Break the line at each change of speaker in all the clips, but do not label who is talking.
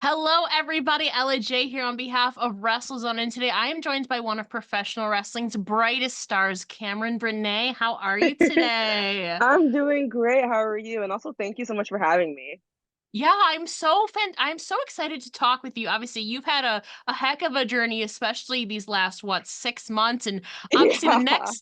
Hello, everybody. Ella J here on behalf of WrestleZone, and today I am joined by one of professional wrestling's brightest stars, Camron Branae. How are you today?
I'm doing great. How are you? And also, thank you so much for having me.
Yeah, I'm so excited to talk with you. Obviously, you've had a heck of a journey, especially these last 6 months, and obviously the
Yeah.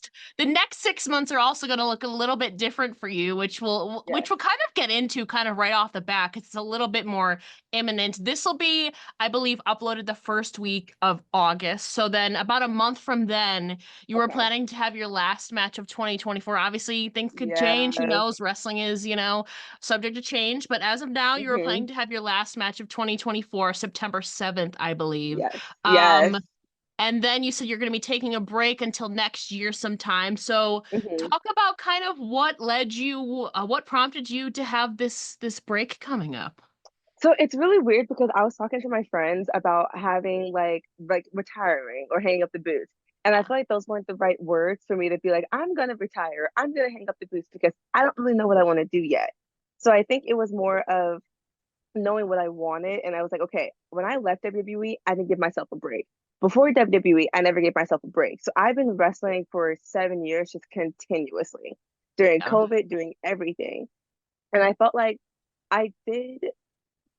next 6 months are also going to look a little bit different for you, which
Yes.
we'll kind of get into kind of right off the bat 'cause it's a little bit more imminent. This will be, I believe, uploaded the first week of August. So then about a month from then, you were
Okay.
planning to have your last match of 2024. Obviously, things could change. Who
Yes.
knows? Wrestling is, subject to change. But as of now, you were
hmm
planning to have your last match of 2024, September 7th, I believe.
Yes. Yes.
Um, and then you said you're going to be taking a break until next year sometime. So
hmm
talk about kind of what prompted you to have this break coming up.
So it's really weird because I was talking to my friends about having like retiring or hanging up the boots. And I
Yeah.
feel like those weren't the right words for me to be like, I'm gonna retire. I'm gonna hang up the boots because I don't really know what I want to do yet. So I think it was more of knowing what I wanted. And I was like, okay, when I left WWE, I didn't give myself a break. Before WWE, I never gave myself a break. So I've been wrestling for 7 years just continuously during
Yeah.
COVID, doing everything. And I felt like I did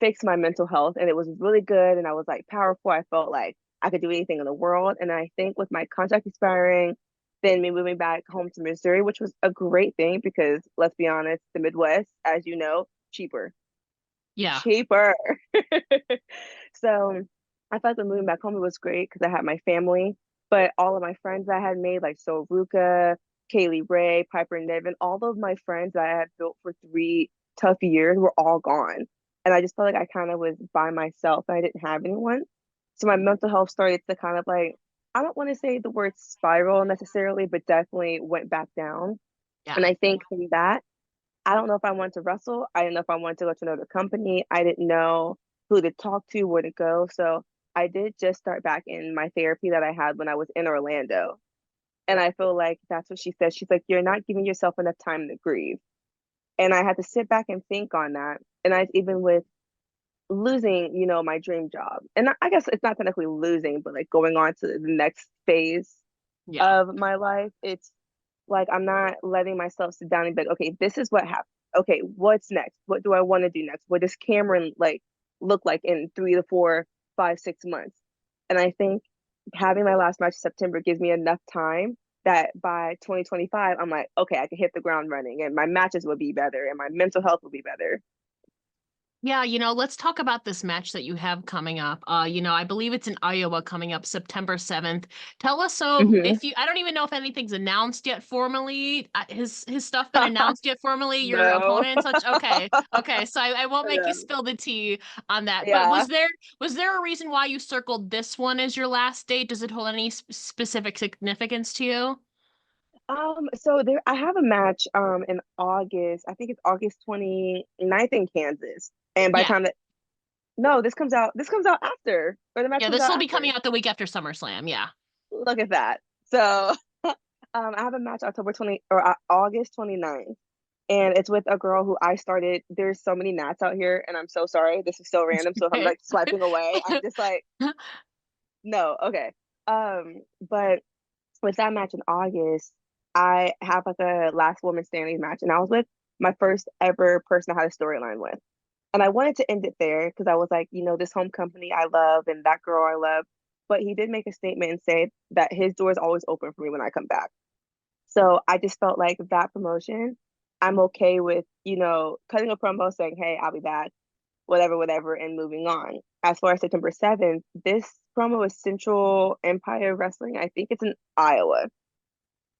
fix my mental health and it was really good. And I was like powerful. I felt like I could do anything in the world. And I think with my contract expiring, then me moving back home to Missouri, which was a great thing because let's be honest, the Midwest, as you know, cheaper
Yeah.
cheaper. So I felt like moving back home it was great because I had my family, but all of my friends I had made, like so Ruca, Kaylee Ray, Piper Niven, all of my friends that I had built for 3 tough years were all gone. And I just felt like I kind of was by myself. I didn't have anyone. So my mental health started to kind of like, I don't want to say the word spiral necessarily, but definitely went back down.
Yeah.
And I think from that, I don't know if I wanted to wrestle. I didn't know if I wanted to go to another company. I didn't know who to talk to, where to go. So I did just start back in my therapy that I had when I was in Orlando. And I feel like that's what she said. She's like, you're not giving yourself enough time to grieve. And I had to sit back and think on that. And I even with losing, my dream job. And I guess it's not technically losing, but like going on to the next phase
Yeah.
of my life, it's like I'm not letting myself sit down and be like, okay, this is what happened. Okay, what's next? What do I want to do next? What does Cameron like look like in 3 to 4, 5, 6 months? And I think having my last match in September gives me enough time that by 2025, I'm like, okay, I can hit the ground running and my matches will be better and my mental health will be better.
Yeah, let's talk about this match that you have coming up. I believe it's in Iowa coming up September 7th. Tell us so
hmm
if you I don't even know if anything's announced yet formally. His stuff been announced yet formally, your
No.
opponent and such. Okay. Okay. So I won't make you spill the tea on that. But
Yeah.
was there a reason why you circled this one as your last date? Does it hold any specific significance to you?
So there I have a match in August. I think it's August 29th in Kansas. And by the
Yeah.
time that no, this comes out after, or the match
Yeah,
comes
this
out
will be
after.
coming out the week after SummerSlam. Yeah.
Look at that. So I have a match October 20 or August 29th. And it's with a girl who I started. There's so many Nats out here, and I'm so sorry. This is so random. So if I'm
Okay.
like swiping away, I'm just like, no, okay. But with that match in August, I have like a last woman standing match, and I was with my first ever person I had a storyline with. And I wanted to end it there because I was like, this home company I love and that girl I love. But he did make a statement and say that his door is always open for me when I come back. So I just felt like that promotion, I'm okay with, cutting a promo saying, hey, I'll be back, whatever, whatever, and moving on. As far as September 7th, this promo is Central Empire Wrestling. I think it's in Iowa.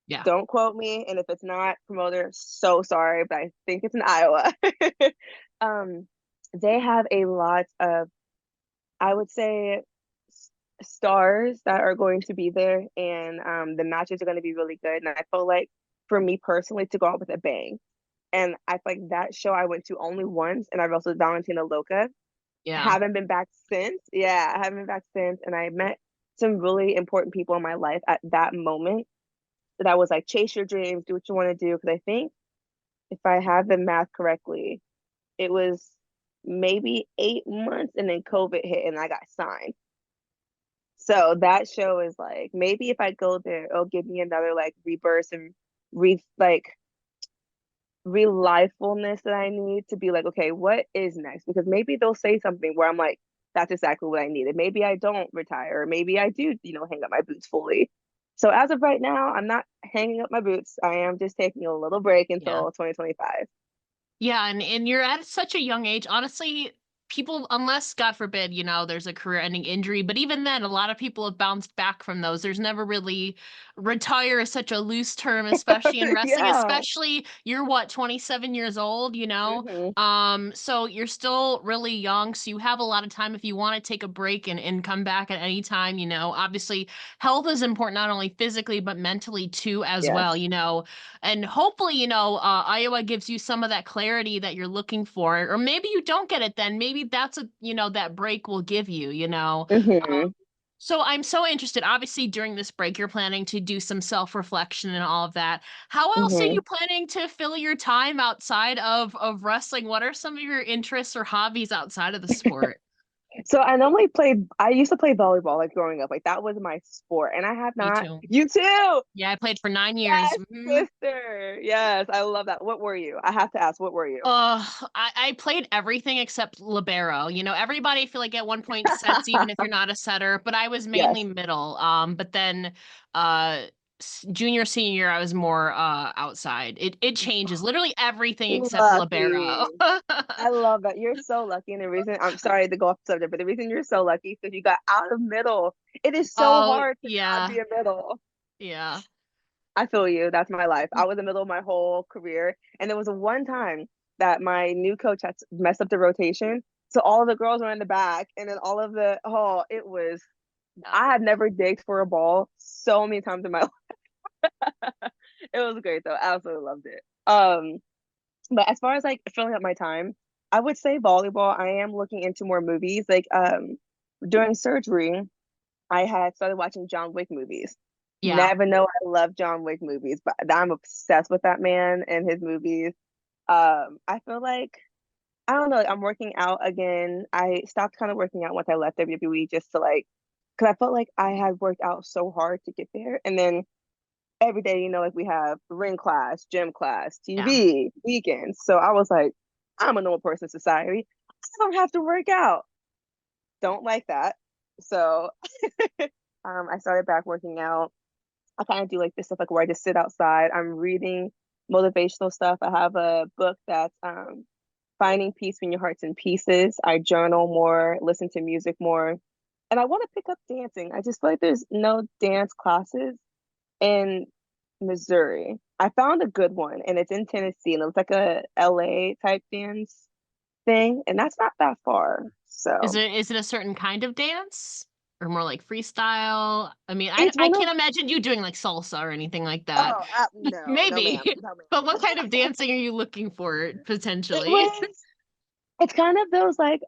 Yeah.
Don't quote me. And if it's not, promoter, so sorry, but I think it's in Iowa. um, they have a lot of, I would say, stars that are going to be there, and the matches are going to be really good. And I feel like for me personally, to go out with a bang. And I feel like that show I went to only once, and I wrestled Valentina Loca.
Yeah.
Haven't been back since. Yeah, I haven't been back since. And I met some really important people in my life at that moment that I was like, chase your dreams, do what you want to do. Because I think if I have the math correctly, it was maybe 8 months, and then COVID hit and I got signed. So that show is like maybe if I go there, it'll give me another like rebirth and like real lifefulness that I need to be like, okay, what is next? Because maybe they'll say something where I'm like, that's exactly what I needed. Maybe I don't retire. Maybe I do, hang up my boots fully. So as of right now, I'm not hanging up my boots. I am just taking a little break
Yeah.
until 2025.
Yeah, and you're at such a young age. Honestly, people, unless God forbid, there's a career-ending injury, but even then, a lot of people have bounced back from those. There's never really retire is such a loose term, especially in wrestling,
Yeah.
especially you're what, 27 years old,
Hmm.
So you're still really young, so you have a lot of time if you want to take a break and come back at any time, Obviously, health is important not only physically but mentally too as well,
Yes.
and hopefully, Iowa gives you some of that clarity that you're looking for, or maybe you don't get it then. Maybe that's that break will give you.
Hmm.
So I'm so interested. Obviously, during this break, you're planning to do some self-reflection and all of that. How else are
Hmm.
you planning to fill your time outside of wrestling? What are some of your interests or hobbies outside of the sport?
So I used to play volleyball like growing up. Like that was my sport. And I have
Me
not,
too.
you too.
Yeah, I played for 9 years.
Yes, sister. Yes, I love that. What were you? I have to ask, what were you?
I played everything except libero. Everybody I feel like at one point sets, even if you're not a setter, but I was mainly
Yes.
middle. But then uh junior, senior year, I was more outside. It changes literally everything except libero.
Lucky. I love that. You're so lucky. And the reason I'm sorry to go off the subject, but the reason you're so lucky is because you got out of middle. It is so
Oh,
hard to not
yeah.
be a middle.
Yeah.
I feel you. That's my life. I was a middle my whole career. And there was a one time that my new coach had messed up the rotation. So all of the girls were in the back, and then all of it was,
Yeah.
I had never digged for a ball so many times in my life. It was great though. I absolutely loved it. But as far as like filling up my time, I would say volleyball. I am looking into more movies. Like during surgery, I had started watching John Wick movies.
Yeah.
Never know I love John Wick movies, but I'm obsessed with that man and his movies. I feel like I don't know, like, I'm working out again. I stopped kind of working out once I left WWE just to like, because I felt like I had worked out so hard to get there, and then every day, like we have ring class, gym class,
Yeah.
TV, weekends. So I was like, I'm a normal person in society. I don't have to work out. Don't like that. So I started back working out. I kind of do like this stuff like where I just sit outside. I'm reading motivational stuff. I have a book that's Finding Peace When Your Heart's in Pieces. I journal more, listen to music more. And I want to pick up dancing. I just feel like there's no dance classes in Missouri. I found a good one and it's in Tennessee and it's like a LA type dance thing. And that's not that far.
Is
So
it is it a certain kind of dance? Or more like freestyle? I mean, I
it's
I
one of,
can't imagine you doing like salsa or anything like that.
oh, no, no,
Maybe.
ma'am. No, ma'am.
But what kind of dancing are you looking for
It
potentially?
was It's kind of those like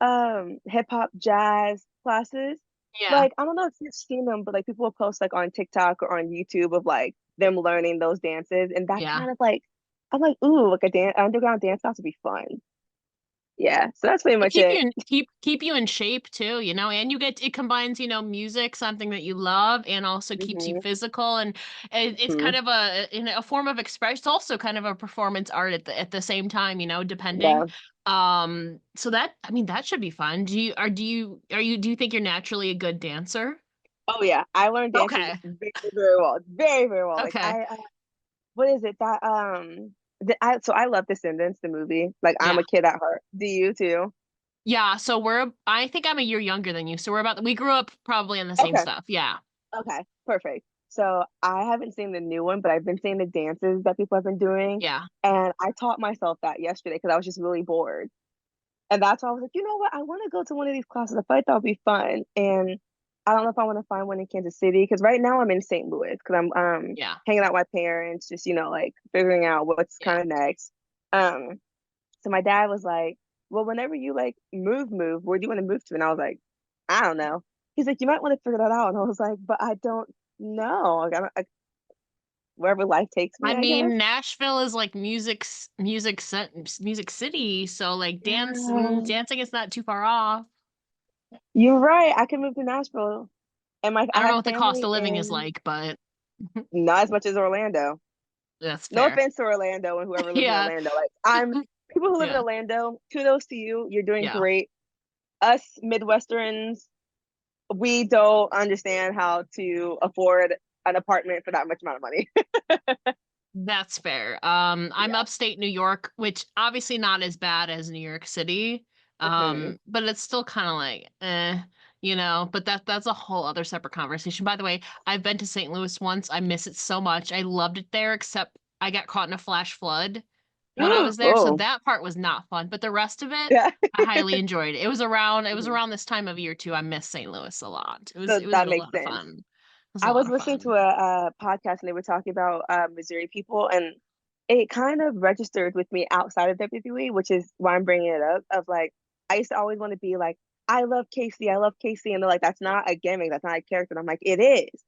hip hop jazz classes.
Yeah.
Like I don't know if you've seen them, but like people will post like on TikTok or on YouTube of like them learning those dances, and that
Yeah.
kind of like I'm like, ooh, like a dance underground dance class would be fun. Yeah, so that's pretty
To
much
keep you
it.
in keep you in shape too, and you get it combines, music, something that you love, and also keeps you
Hmm.
physical, and it's
Hmm.
kind of a form of expression. It's also kind of a performance art at the same time, depending.
Yeah.
So that, I mean, that should be fun. Do you think you're naturally a good dancer?
Oh yeah, I learned dances
Okay.
very, very well, very, very well. Like
Okay.
what is it that so I love Descendants, the movie. Like I'm
Yeah.
a kid at heart. Do you too?
Yeah, so I think I'm a year younger than you. So we grew up probably in the same
Okay.
stuff. Yeah.
Okay, perfect. So I haven't seen the new one, but I've been seeing the dances that people have been doing.
Yeah.
And I taught myself that yesterday because I was just really bored. And that's why I was like, you know what? I want to go to one of these classes. I feel like that would be fun. And I don't know if I want to find one in Kansas City because right now I'm in St. Louis because I'm
Yeah.
hanging out with my parents, just like figuring out what's
Yeah.
kind of next. Um, so my dad was like, well, whenever you like move, where do you want to move to? And I was like, I don't know. He's like, you might want to figure that out. And I was like, but I don't know. Like, wherever life takes me,
I
I guess.
mean, Nashville is like music city, so like
Yeah.
dancing is not too far off.
You're right. I can move to Nashville. And
I
I
don't know
have
what the cost
family
of living is
in
like, but
not as much as Orlando.
that's
No
fair.
offense to Orlando and whoever lives in
Yeah.
Orlando. Like I'm people who live in
Yeah.
Orlando, kudos to you. You're doing
Yeah.
great. Us Midwesterns, we don't understand how to afford an apartment for that much amount of money.
That's fair. I'm
Yeah.
upstate New York, which obviously not as bad as New York City.
Hmm.
But it's still kind of like, but that's a whole other separate conversation. By the way, I've been to St. Louis once. I miss it so much. I loved it there, except I got caught in a flash flood when I was there, so
Oh,
that part was not fun. But the rest of it,
yeah.
I highly enjoyed it. It was
Mhm.
around this time of year too. I miss St. Louis a lot. It was
So
it was
that
a
makes
lot of
sense.
fun. It was a
I
lot
was
of
listening to
fun.
a podcast and they were talking about Missouri people, and it kind of registered with me outside of WWE, which is why I'm bringing it up. Of like, I used to always want to be like, I love Casey, and they're like, that's not a gimmick, that's not a character. And I'm like, it is.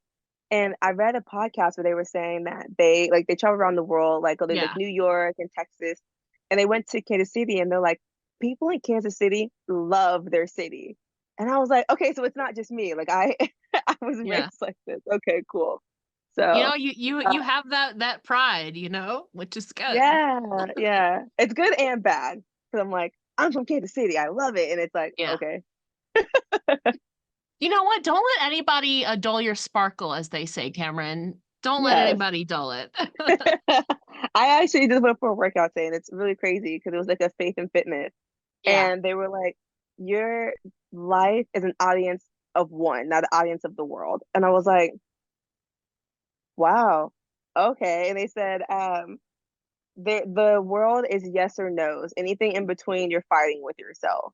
And I read a podcast where they were saying that they travel around the world, like go to like
Yeah.
New York and Texas, and they went to Kansas City, and they're like, people in Kansas City love their city. And I was like, okay, so it's not just me. Like I I was
Yeah.
raised like this. Okay, cool.
You
So
know, you
uh,
you have that pride, which is good.
yeah, yeah, it's good and bad because I'm like, I'm from Kansas City. I love it, and it's like,
Yeah.
okay,
You know what? Don't let anybody dull your sparkle, as they say, Cameron. Don't let
yes.
anybody dull it.
I actually just went for a workout today, and it's really crazy because it was like a faith and fitness.
Yeah.
And they were like, your life is an audience of one, not an audience of the world. And I was like, wow, okay. And they said, the world is yes or no's. Anything in between, you're fighting with yourself.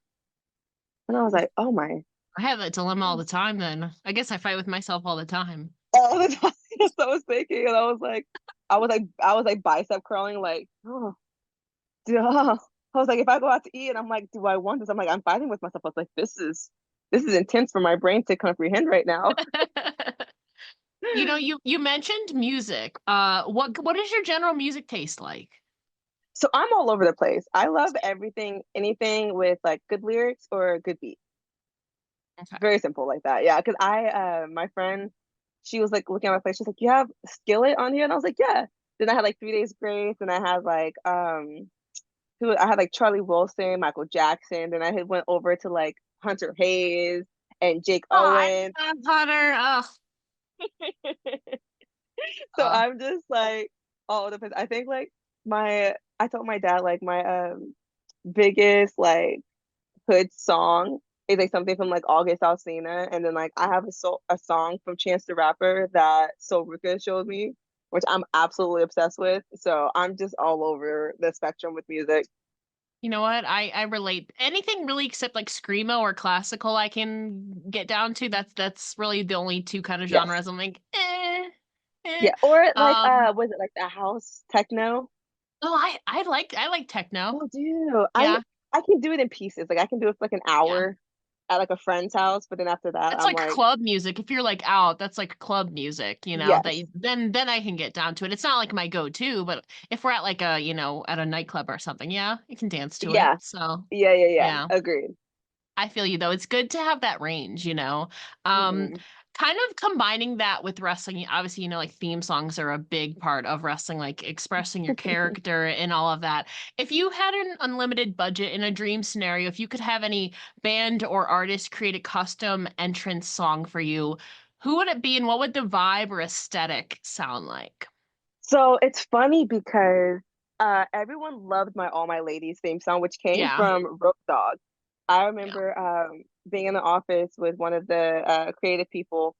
And I was like, oh my,
I have that dilemma all the time then. I guess I fight with myself all the time.
all the time. That's what I was thinking. And I was like bicep curling, like, oh, duh. I was like, if I go out to eat and I'm like, do I want this? I'm like, I'm fighting with myself. I was like, this is intense for my brain to comprehend right now.
You mentioned music. What is your general music taste like?
So I'm all over the place. I love everything, anything with like good lyrics or a good beat.
Okay.
Very simple like that. Yeah. Cause my friend, she was like looking at my place. She's like, you have Skillet on here? And I was like, yeah. Then I had like 3 Days Grace and I had like, I had like Charlie Wilson, Michael Jackson. Then I had went over to like Hunter Hayes and Jake
Oh, I
Owen.
love Hunter.
So
Oh,
I'm just like all over the place. I think like I told my dad like my biggest like hood song is like something from like August Alsina, and then like I have a song from Chance the Rapper that Ruca showed me, which I'm absolutely obsessed with. So I'm just all over the spectrum with music.
you know what? I relate. Anything really except like screamo or classical I can get down to. That's really the only two kind of
Yes.
genres I'm like, eh.
Yeah. Or like
Um,
was it like the house techno?
oh, I like techno.
Oh, dude,
Yeah,
I can do it in pieces. Like I can do it for like an
yeah.
hour at like a friend's house, but then after that,
That's
I'm
like
like,
club music. If you're like out, that's like club music,
yes,
then I can get down to it. It's not like my go-to, but if we're at like at a nightclub or something, yeah, you can dance to it.
yeah,
So,
yeah,
yeah.
agreed.
I feel you though. It's good to have that range. Um,
Hmm.
kind of combining that with wrestling. Obviously, like theme songs are a big part of wrestling, like expressing your character and all of that. If you had an unlimited budget in a dream scenario, if you could have any band or artist create a custom entrance song for you, who would it be and what would the vibe or aesthetic sound like?
So it's funny because everyone loved my All My Ladies theme song, which came
Yeah.
from Rope Dog. I
Yeah.
remember being in the office with one of the creative people,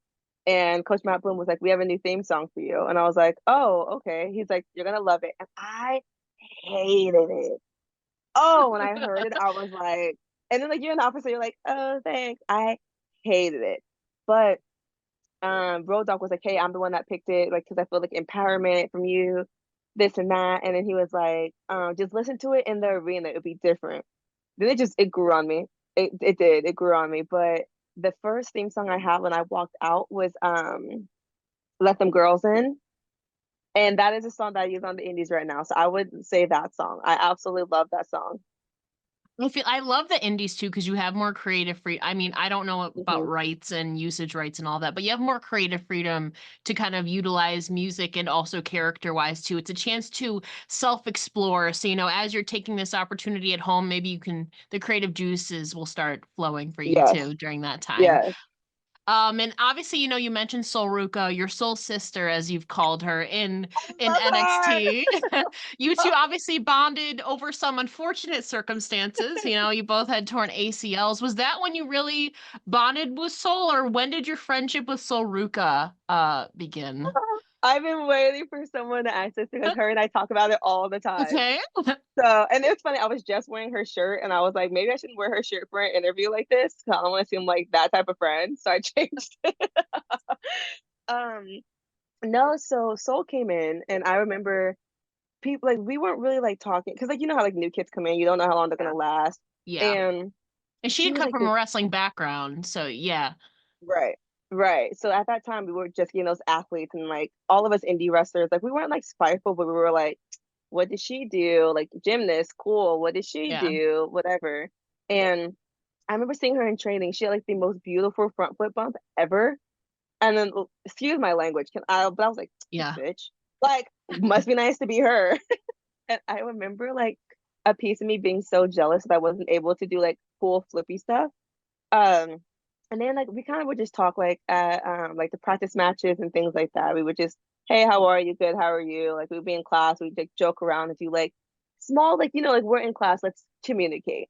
and Coach Matt Bloom was like, "We have a new theme song for you," and I was like, "Oh, okay." He's like, "You're gonna love it," and I hated it. Oh, when I heard it, I was like, and then like you're in the office, so you're like, "Oh, thanks." I hated it, but Road Dogg was like, "Hey, I'm the one that picked it, like, because I feel like empowerment from you, this and that." And then he was like, "Just listen to it in the arena; it'll be different." Then it grew on me. It did. It grew on me. But the first theme song I had when I walked out was "Let Them Girls In." And that is a song that I use on the indies right now. So I would say that song. I absolutely love that song.
I love the indies too because you have more creative free. I mean, I don't know about
Hmm.
rights and usage rights and all that, but you have more creative freedom to kind of utilize music and also character wise too. It's a chance to self-explore. So, as you're taking this opportunity at home, maybe the creative juices will start flowing for you
Yes.
too during that time.
Yes.
And obviously, you mentioned Soul Ruca, your soul sister, as you've called her in
Love her.
NXT. You two obviously bonded over some unfortunate circumstances. You both had torn ACLs. Was that when you really bonded with Soul, or when did your friendship with Soul Ruca begin?
I've been waiting for someone to ask this because her and I talk about it all the time.
Okay.
So, and it's funny, I was just wearing her shirt and I was like, maybe I shouldn't wear her shirt for an interview like this because I don't want to seem like that type of friend. So I changed it. Um, no, so Soul came in and I remember people like we weren't really like talking because like you know how like new kids come in, you don't know how long they're
Yeah.
gonna last.
Yeah.
And
And she
she
had
was
come
like
from a
this,
wrestling background, so yeah.
right, right. So at that time we were just getting those athletes and like all of us indie wrestlers, like we weren't like spiteful, but we were like, what did she do? Like gymnast, cool. What did she
Yeah.
do? Whatever. And I remember seeing her in training. She had like the most beautiful front flip bump ever. And then, excuse my language, but I was like, this
Yeah.
bitch. Like, must be nice to be her. And I remember like a piece of me being so jealous that I wasn't able to do like cool flippy stuff. Um, and then like we kind of would just talk like at like the practice matches and things like that. We would just, hey, how are you? Good, how are you? Like we'd be in class, we'd like joke around and do like small, like like we're in class, let's communicate.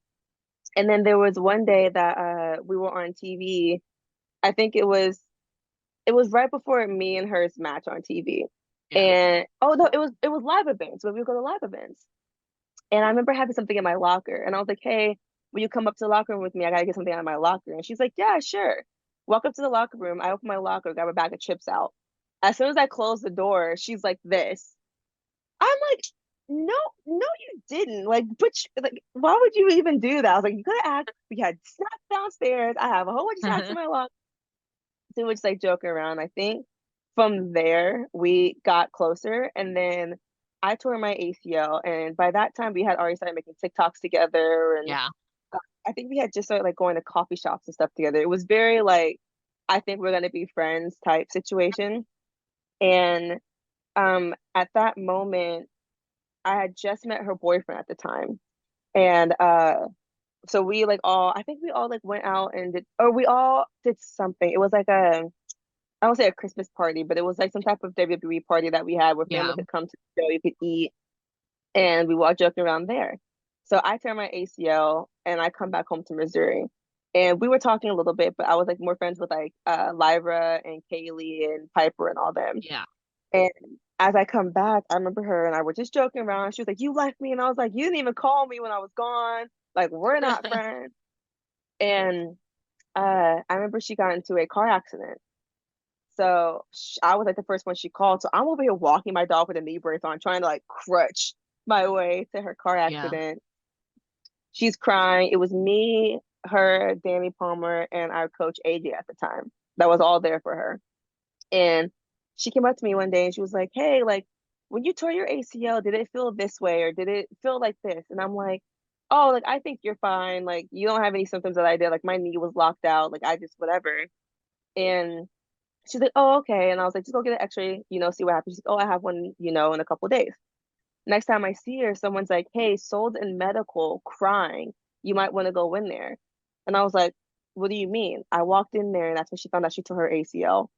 And then there was one day that we were on TV. I think it was right before me and hers match on TV.
Yeah.
And oh no, it was live events when we would go to live events. And I remember having something in my locker, and I was like, "Hey, will you come up to the locker room with me? I gotta get something out of my locker." And she's like, "Yeah, sure." Walk up to the locker room. I open my locker, grab a bag of chips out. As soon as I close the door, she's like, "This." I'm like, "No, no, you didn't. Like, like, why would you even do that?" I was like, "You could have asked. We had snacks downstairs. I have a whole bunch of snacks in my locker." So we were just like joking around. I think from there we got closer, and then I tore my ACL, and by that time we had already started making TikToks together, and
Yeah.
I think we had just started like going to coffee shops and stuff together. It was very like I think we're gonna be friends type situation, and at that moment I had just met her boyfriend at the time, and so we like all I think we all like went out and did or we all did something. It was like a I don't say a Christmas party, but it was like some type of WWE party that we had where family
Yeah.
could come to the show, you could eat, and we were all joking around there. So I tear my ACL and I come back home to Missouri. And we were talking a little bit, but I was like more friends with like Lyra and Kaylee and Piper and all them.
Yeah.
And as I come back, I remember her and I were just joking around. She was like, "You left me," and I was like, "You didn't even call me when I was gone. Like we're not friends." And I remember she got into a car accident. So I was like the first one she called. So I'm over here walking my dog with a knee brace on, trying to like crutch my way to her car
Yeah.
accident. She's crying. It was me, her, Danny Palmer, and our coach AJ at the time. That was all there for her. And she came up to me one day and she was like, "Hey, like when you tore your ACL, did it feel this way or did it feel like this?" And I'm like, "Oh, like I think you're fine. Like you don't have any symptoms that I did. Like my knee was locked out. Like I just whatever." And she's like, "Oh, okay." And I was like, "Just go get an x-ray, see what happens." She's like, "Oh, I have one, in a couple of days." Next time I see her, someone's like, "Hey, sold in medical, crying. You might want to go in there." And I was like, "What do you mean?" I walked in there and that's when she found out she tore her ACL.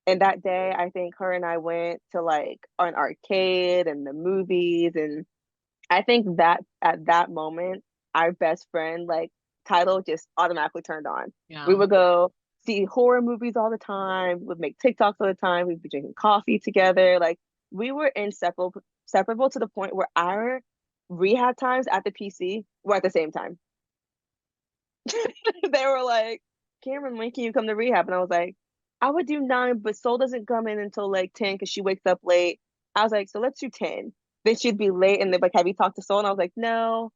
And that day, I think her and I went to like an arcade and the movies. And I think that at that moment, our best friend, like, title just automatically turned on. We
Yeah.
would go see horror movies all the time, we would make TikToks all the time, we'd be drinking coffee together. Like, we were inseparable to the point where our rehab times at the PC were at the same time. They were like, "Cameron, when can you come to rehab?" And I was like, "I would do 9, but Soul doesn't come in until like 10 because she wakes up late." I was like, "So let's do 10." Then she'd be late and they'd be like, "Have you talked to Soul?" And I was like, "No."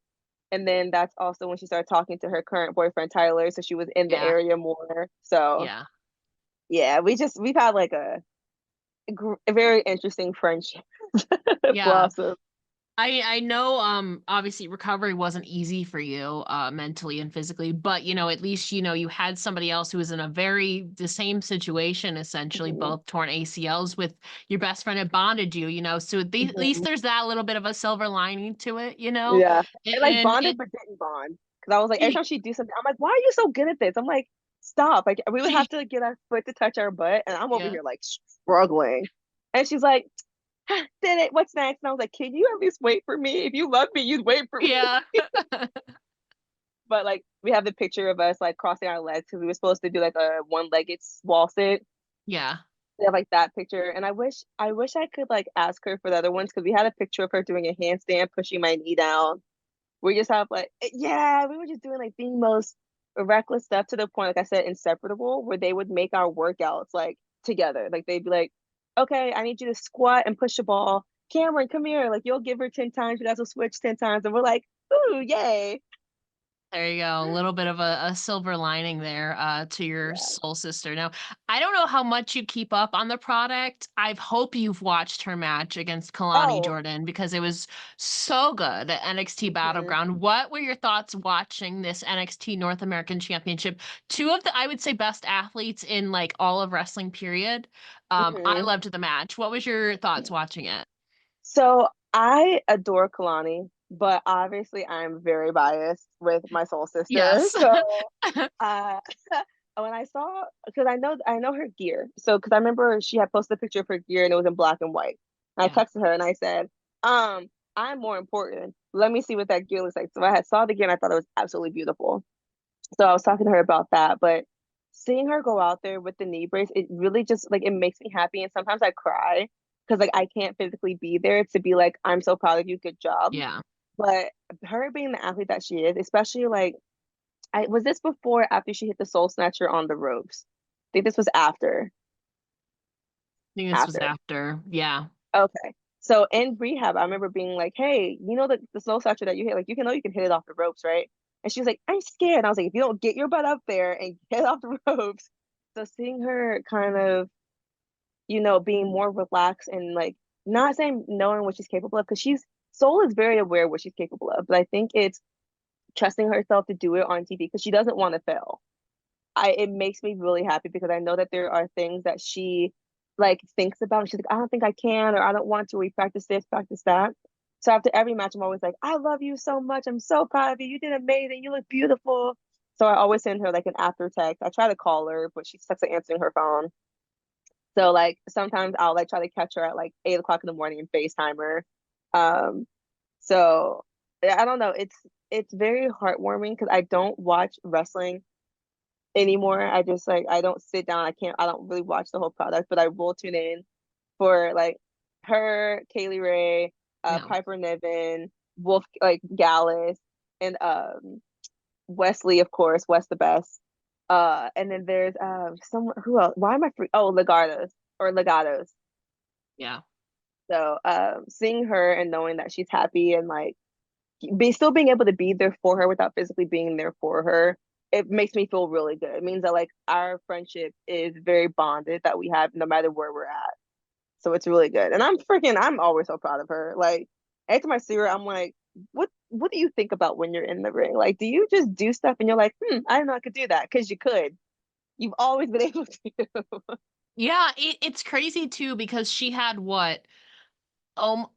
And then that's also when she started talking to her current boyfriend, Tyler. So she was in the
Yeah.
area more. So
Yeah.
yeah, we've had like a very interesting friendship.
Yeah.
Blossom.
I know obviously recovery wasn't easy for you mentally and physically, but at least you had somebody else who was in a very the same situation, essentially
Hmm.
both torn ACLs with your best friend that bonded you, so at least
Hmm.
there's that little bit of a silver lining to it.
Yeah. It like
And
bonded but didn't bond. Because I was like, every time she'd do something, I'm like, why are you so good at this? I'm like, stop. Like we would have to like, get our foot to touch our butt, and I'm over
yeah.
here like struggling. And she's like, did it? What's next? And I was like, can you at least wait for me? If you love me, you'd wait for me.
Yeah.
But like we have the picture of us like crossing our legs because we were supposed to do like a one-legged wall sit.
Yeah.
We have like that picture, and I wish I could like ask her for the other ones because we had a picture of her doing a handstand, pushing my knee down. We just have like, yeah, we were just doing like the most reckless stuff to the point, like I said, inseparable, where they would make our workouts like together. Like they'd be like, okay, I need you to squat and push the ball. Cameron, come here. Like you'll give her 10 times, you guys will switch 10 times. And we're like, ooh, yay.
There you go. A little bit of a silver lining there to your
Yeah.
soul sister. Now, I don't know how much you keep up on the product. I hope you've watched her match against Kalani
Oh,
Jordan because it was so good at NXT
mhm,
Battleground. What were your thoughts watching this NXT North American Championship? Two of the, I would say, best athletes in like all of wrestling, period. I
mhm.
loved the match. What was your thoughts watching it?
So I adore Kalani, but obviously I'm very biased with my soul sister.
Yes.
So uh when I saw, because I know her gear. So because I remember she had posted a picture of her gear and it was in black and white. And I
Yeah.
texted her and I said, I'm more important. Let me see what that gear looks like. So I had saw the gear and I thought it was absolutely beautiful. So I was talking to her about that, but seeing her go out there with the knee brace, it really just like it makes me happy. And sometimes I cry because like I can't physically be there to be like, I'm so proud of you, good job.
Yeah.
But her being the athlete that she is, especially like I was this before or after she hit the soul snatcher on the ropes. I think this was after.
I think this was
After.
after. Yeah.
Okay. So in rehab, I remember being like, hey, you know the soul snatcher that you hit, like you can know you can hit it off the ropes, right? And she was like, I'm scared. And I was like, if you don't get your butt up there and get off the ropes. So seeing her kind of, being more relaxed and like not saying knowing what she's capable of, because she's Soul is very aware of what she's capable of. But I think it's trusting herself to do it on TV because she doesn't want to fail. It makes me really happy because I know that there are things that she like thinks about. And she's like, I don't think I can, or I don't want to. We practice this, practice that. So after every match, I'm always like, I love you so much. I'm so proud of you. You did amazing. You look beautiful. So I always send her like an after text. I try to call her, but she sucks at answering her phone. So like sometimes I'll like try to catch her at like 8 o'clock in the morning and FaceTime her. Um, so I don't know. It's very heartwarming because I don't watch wrestling anymore. I just like I don't sit down. I don't really watch the whole product, but I will tune in for like her, Kaylee Ray,
Yeah.
Piper Niven, Wolf like Gallus, and Wesley, of course, West the best. And then there's someone who else? Why am I free? Oh, Legatos.
Yeah.
So seeing her and knowing that she's happy and like still being able to be there for her without physically being there for her, it makes me feel really good. It means that like our friendship is very bonded that we have no matter where we're at. So it's really good. And I'm always so proud of her. Like every time I see her, I'm like, what do you think about when you're in the ring? Like, do you just do stuff and you're like, I didn't know I could do that? Because you could. You've always been able to.
Yeah, it's crazy too because she had what?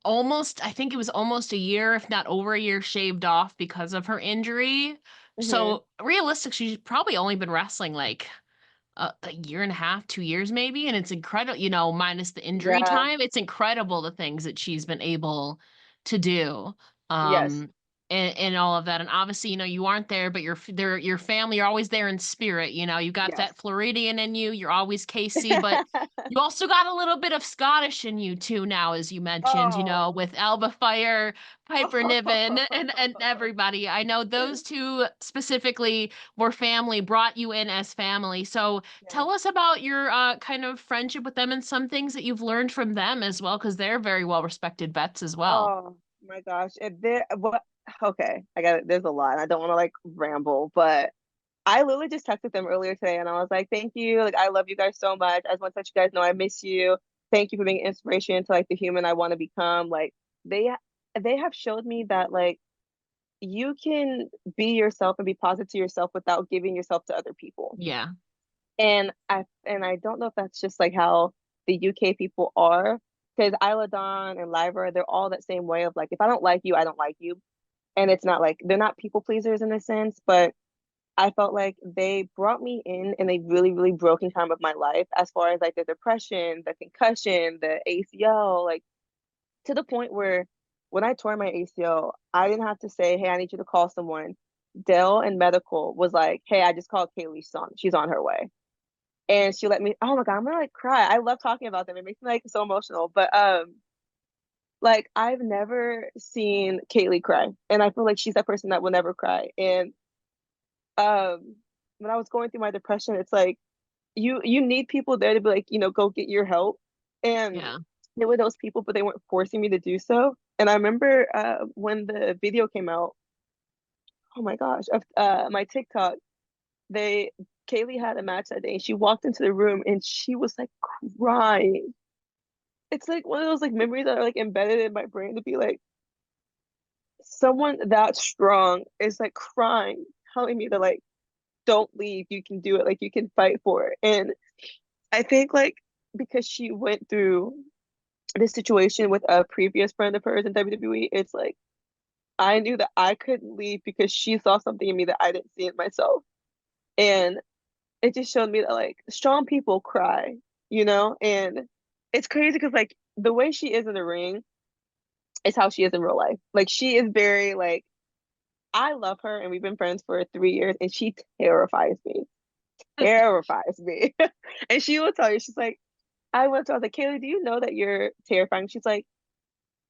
Almost, I think it was almost a year, if not over a year, shaved off because of her injury.
Hmm.
So realistic, she's probably only been wrestling like a year and a half, 2 years maybe, and it's incredible. Minus the injury
Yeah.
time, it's incredible the things that she's been able to do.
Yes.
Um, and all of that, and obviously, you aren't there, but your family. You're always there in spirit. You got
Yes.
that Floridian in you. You're always KC, but you also got a little bit of Scottish in you too now, as you mentioned,
Oh.
with Alba Fyre, Piper Niven, and everybody. I know those two specifically were family, brought you in as family. So
Yes.
tell us about your kind of friendship with them and some things that you've learned from them as well, because they're very well respected vets as well.
Oh my gosh. If there what Okay, I got it. There's a lot. I don't want to like ramble, but I literally just texted them earlier today and I was like, thank you. Like I love you guys so much. I just want to let you guys know I miss you. thank you for being an inspiration to like the human I want to become. Like they they have showed me that like you can be yourself and be positive to yourself without giving yourself to other people.
Yeah.
And I don't know if that's just like how the UK people are, because Isla Dawn and Lyra, they're all that same way of like, if I don't like you, I don't like you. And it's not like they're not people pleasers in a sense, but I felt like they brought me in a really, really broken time of my life as far as like the depression, the concussion, the ACL, like to the point where when I tore my ACL, I didn't have to say, hey, I need you to call someone. Dell and medical was like, hey, I just called Kaylee. She's on her way. And she let me, oh my God, I'm gonna like cry. I love talking about them. It makes me like so emotional. But like I've never seen Kaylee cry. And I feel like she's that person that will never cry. And um when I was going through my depression, it's like you need people there to be like, go get your help. And
Yeah.
there were those people, but they weren't forcing me to do so. And I remember when the video came out, oh my gosh, of my TikTok, they Kaylee had a match that day and she walked into the room and she was like crying. It's like one of those like memories that are like embedded in my brain to be like someone that strong is like crying, telling me that like don't leave, you can do it, like you can fight for it. And I think like because she went through this situation with a previous friend of hers in WWE, it's like I knew that I couldn't leave because she saw something in me that I didn't see in myself. And it just showed me that like strong people cry, and it's crazy because like the way she is in the ring is how she is in real life. Like she is very like I love her and we've been friends for 3 years and she terrifies me. Terrifies me. And she will tell you, she's like, I was like, Kaylee, do you know that you're terrifying? She's like,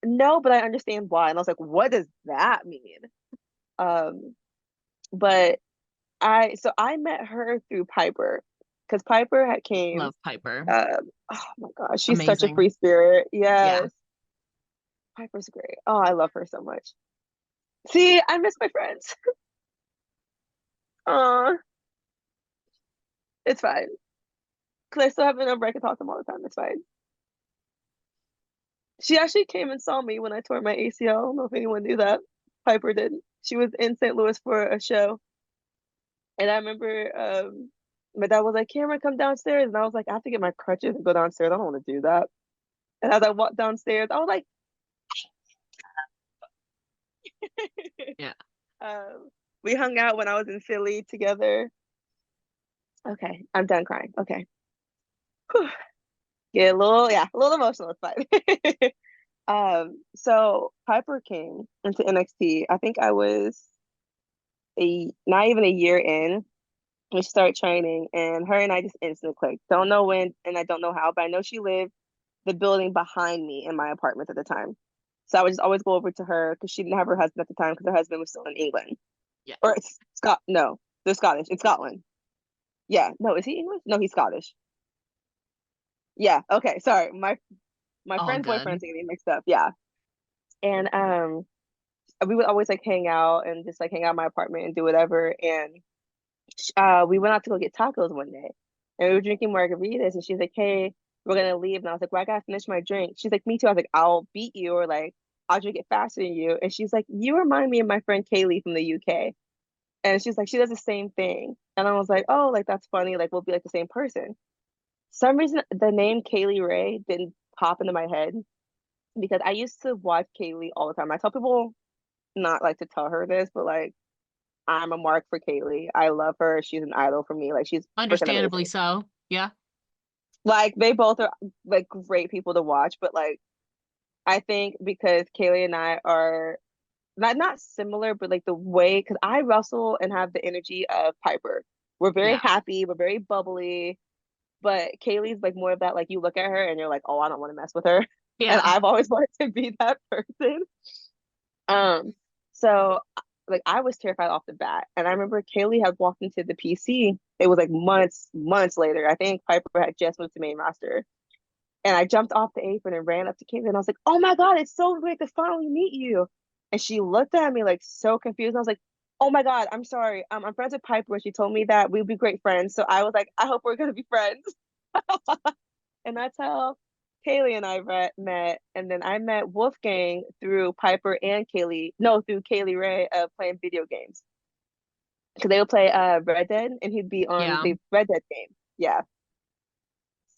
no, but I understand why. And I was like, what does that mean? Um, but I met her through Piper because Piper had came.
Love Piper.
Oh my gosh, she's such a
Amazing.
free spirit.
Yeah.
Yes, Piper's great. Oh, I love her so much. See, I miss my friends. Uh, it's fine. Cause I still have a number. I can talk to them all the time. It's fine. She actually came and saw me when I tore my ACL. I don't know if anyone knew that. Piper did. She was in St. Louis for a show, and I remember my dad was like, "Cameron, come downstairs," and I was like, "I have to get my crutches and go downstairs. I don't want to do that." And as I walked downstairs, I was like,
Yeah.
um, we hung out when I was in Philly together. Okay, I'm done crying. Okay. Whew. Get a little, yeah, a little emotional. It's fine. So Piper came into NXT. I think I was a not even a year in. We started training, and her and I just instantly clicked. Don't know when, and I don't know how, but I know she lived the building behind me in my apartment at the time. So I would just always go over to her because she didn't have her husband at the time because her husband was still in England.
Yeah.
Or Scott. No, they're Scottish. In Scotland. Yeah. No, is he English? No, he's Scottish. Yeah. Okay. Sorry. My
All
friend's
good.
boyfriend's getting mixed up. Yeah. And we would always like hang out and just like hang out in my apartment and do whatever. And we went out to go get tacos one day, and we were drinking margaritas. And she's like, "Hey, we're gonna leave." And I was like, "Well, I gotta finish my drink." She's like, "Me too." I was like, "I'll beat you," or like, "I'll drink it faster than you." And she's like, "You remind me of my friend Kaylee from the UK." And she's like, "She does the same thing." And I was like, "Oh, like that's funny. Like we'll be like the same person." Some reason the name Kaylee Ray didn't pop into my head because I used to watch Kaylee all the time. I tell people not like to tell her this, but like I'm a mark for Kaylee. I love her. She's an idol for me. Like she's freaking
Understandably
amazing.
so. Yeah.
Like they both are like great people to watch, but like I think because Kaylee and I are not similar, but like the way because I wrestle and have the energy of Piper. We're very
Yeah.
happy, we're very bubbly, but Kaylee's like more of that, like you look at her and you're like, oh, I don't want to mess with her. And
Yeah.
I've always wanted to be that person. Um, so like I was terrified off the bat. And I remember Kaylee had walked into the PC. It was like months later. I think Piper had just moved to main roster. And I jumped off the apron and ran up to Kaylee and I was like, oh my God, it's so great to finally meet you. And she looked at me like so confused. And I was like, oh my God, I'm sorry. I'm friends with Piper. She told me that we'd be great friends. So I was like, I hope we're gonna be friends. And that's how Kaylee and I met, and then I met Wolfgang through Piper and Kaylee. No, through Kaylee Ray playing video games. Because they would play Red Dead, and he'd be on
Yeah.
the Red Dead game. Yeah.